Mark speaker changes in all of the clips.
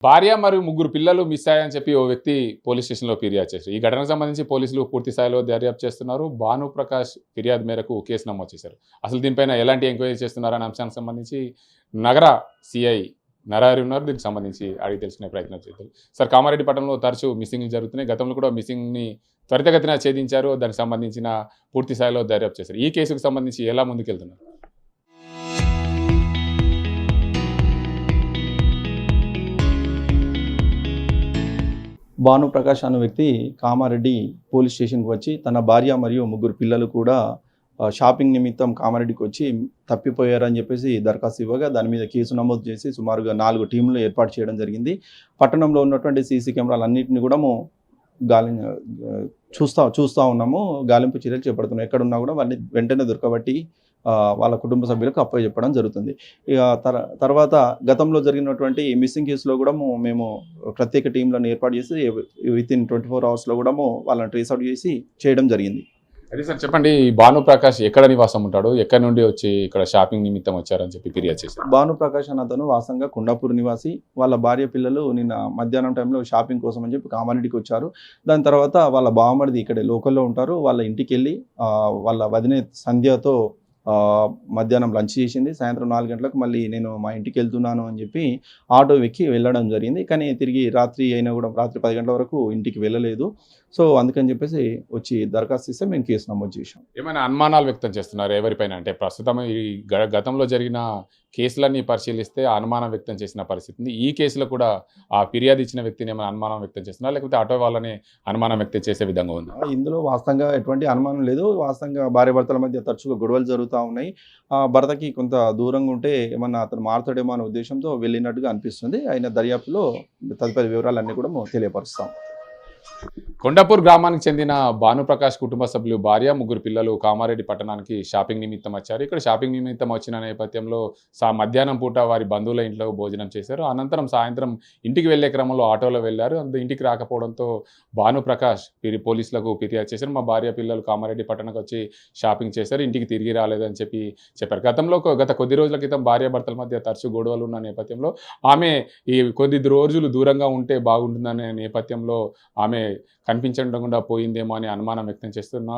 Speaker 1: భార్య మరియు ముగ్గురు పిల్లలు మిస్ అయ్యాయని చెప్పి ఓ వ్యక్తి పోలీస్ స్టేషన్లో ఫిర్యాదు చేశారు. ఈ ఘటనకు సంబంధించి పోలీసులు పూర్తి స్థాయిలో దర్యాప్తు చేస్తున్నారు. భానుప్రకాష్ ఫిర్యాదు మేరకు కేసు నమోదు చేశారు. అసలు దీనిపైన ఎలాంటి ఎంక్వైరీ చేస్తున్నారనే అంశానికి సంబంధించి నగర సిఐ నరహరి ఉన్నారు. దీనికి సంబంధించి అడిగి తెలుసుకునే ప్రయత్నం చేద్దాం. సార్, కామారెడ్డి పట్టణంలో తరచూ మిస్సింగ్లు జరుగుతున్నాయి. గతంలో కూడా మిస్సింగ్ని త్వరితగతిన ఛేదించారు. దానికి సంబంధించిన పూర్తి స్థాయిలో దర్యాప్తు చేశారు. ఈ కేసుకు సంబంధించి ఎలా ముందుకెళ్తున్నారు?
Speaker 2: భానుప్రకాష్ అనే వ్యక్తి కామారెడ్డి పోలీస్ స్టేషన్కి వచ్చి తన భార్య మరియు ముగ్గురు పిల్లలు కూడా షాపింగ్ నిమిత్తం కామారెడ్డికి వచ్చి తప్పిపోయారని చెప్పేసి దరఖాస్తు ఇవ్వగా దాని మీద కేసు నమోదు చేసి సుమారుగా 4 టీంలు ఏర్పాటు చేయడం జరిగింది. పట్టణంలో ఉన్నటువంటి సీసీ కెమెరాలన్నింటినీ కూడా గాలి చూస్తూ ఉన్నాము. గాలింపు చర్యలు చేపడుతున్నాం. ఎక్కడున్నా కూడా వాళ్ళని వెంటనే దొరకబట్టి వాళ్ళ కుటుంబ సభ్యులకు అప్పచెప్పడం జరుగుతుంది. ఇక తర్వాత గతంలో జరిగినటువంటి మిస్సింగ్ కేసులో కూడా మేము ప్రత్యేక టీంలను ఏర్పాటు చేసి వితిన్ 24 అవర్స్లో కూడా వాళ్ళని ట్రేస్ అవుట్ చేసి చేయడం జరిగింది.
Speaker 1: అదే సార్, చెప్పండి. ఈ భానుప్రకాష్ ఎక్కడ నివాసం ఉంటాడు? ఎక్కడి నుండి వచ్చి ఇక్కడ షాపింగ్ నిమిత్తం వచ్చారని చెప్పి ఫిర్యాదు చేశారు.
Speaker 2: భానుప్రకాష్ అన్న అతను వాసంగా కొండాపూర్ నివాసి. వాళ్ళ భార్య పిల్లలు నిన్న మధ్యాహ్నం టైంలో షాపింగ్ కోసం అని చెప్పి కామారెడ్డికి వచ్చారు. దాని తర్వాత వాళ్ళ బావమరిది ఇక్కడే లోకల్లో ఉంటారు. వాళ్ళ ఇంటికి వెళ్ళి వాళ్ళ వదిన సంధ్యతో మధ్యాహ్నం లంచ్ చేసింది. సాయంత్రం 4 గంటలకు మళ్ళీ నేను మా ఇంటికి వెళ్తున్నాను అని చెప్పి ఆటో ఎక్కి వెళ్ళడం జరిగింది. కానీ తిరిగి రాత్రి అయినా కూడా రాత్రి 10 గంటల వరకు ఇంటికి వెళ్ళలేదు. సో అందుకని చెప్పేసి వచ్చి దరఖాస్తు ఇస్తే మేము కేసు నమోదు చేసాం.
Speaker 1: ఏమైనా అనుమానాలు వ్యక్తం చేస్తున్నారు ఎవరిపైన? అంటే ప్రస్తుతం ఈ గతంలో జరిగిన కేసులన్నీ పరిశీలిస్తే అనుమానం వ్యక్తం చేసిన పరిస్థితి ఉంది. ఈ కేసులో కూడా ఆ ఫిర్యాదు ఇచ్చిన వ్యక్తిని ఏమైనా అనుమానం వ్యక్తం చేస్తున్నారు, లేకపోతే ఆటో వాళ్ళని అనుమానం వ్యక్తం చేసే విధంగా ఉంది?
Speaker 2: ఇందులో వాస్తవంగా ఎటువంటి అనుమానం లేదు. వాస్తవంగా భార్యాభర్తల మధ్య తరచుగా గొడవలు జరుగుతూ ఉన్నాయి. భర్తకి కొంత దూరంగా ఉంటే ఏమన్నా అతను మారుతాడేమో అనే ఉద్దేశంతో వెళ్ళినట్టుగా అనిపిస్తుంది. అయిన దర్యాప్తులో తదుపరి వివరాలన్నీ కూడా తెలియపరుస్తాం.
Speaker 1: కొండాపూర్ గ్రామానికి చెందిన భానుప్రకాష్ కుటుంబ సభ్యులు భార్య, ముగ్గురు పిల్లలు కామారెడ్డి పట్టణానికి షాపింగ్ నిమిత్తం వచ్చారు. ఇక్కడ షాపింగ్ నిమిత్తం వచ్చిన నేపథ్యంలో మధ్యాహ్నం పూట వారి బంధువుల ఇంట్లో భోజనం చేశారు. అనంతరం సాయంత్రం ఇంటికి వెళ్లే క్రమంలో ఆటోలో వెళ్లారు. ఇంటికి రాకపోవడంతో భానుప్రకాష్ పోలీసులకు ఫిర్యాదు చేశారు. మా భార్య పిల్లలు కామారెడ్డి పట్టణానికి వచ్చి షాపింగ్ చేశారు, ఇంటికి తిరిగి రాలేదని చెప్పారు. గత కొద్ది రోజుల క్రితం భార్యాభర్తల మధ్య తరచూ గొడవలు ఉన్న నేపథ్యంలో ఆమె ఈ కొద్ది రోజులు దూరంగా ఉంటే బాగుంటుందనే నేపథ్యంలో ఆమె కనిపించకుండా పోయిందేమో అని అనుమానం వ్యక్తం చేస్తున్నా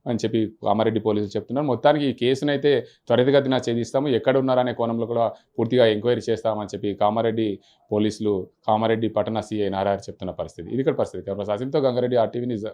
Speaker 1: అని చెప్పి కామారెడ్డి పోలీసులు చెప్తున్నారు. మొత్తానికి ఈ కేసునైతే త్వరితగతిన ఛేదిస్తాము, ఎక్కడ ఉన్నారనే కోణంలో కూడా పూర్తిగా ఎంక్వైరీ చేస్తామని చెప్పి కామారెడ్డి పోలీసులు, కామారెడ్డి పట్టణ సిఐ నారాయణ చెప్తున్న పరిస్థితి. ఇది ఇక్కడ పరిస్థితి. కెమెరా సాసింతో గంగారెడ్డి, RTV న్యూస్.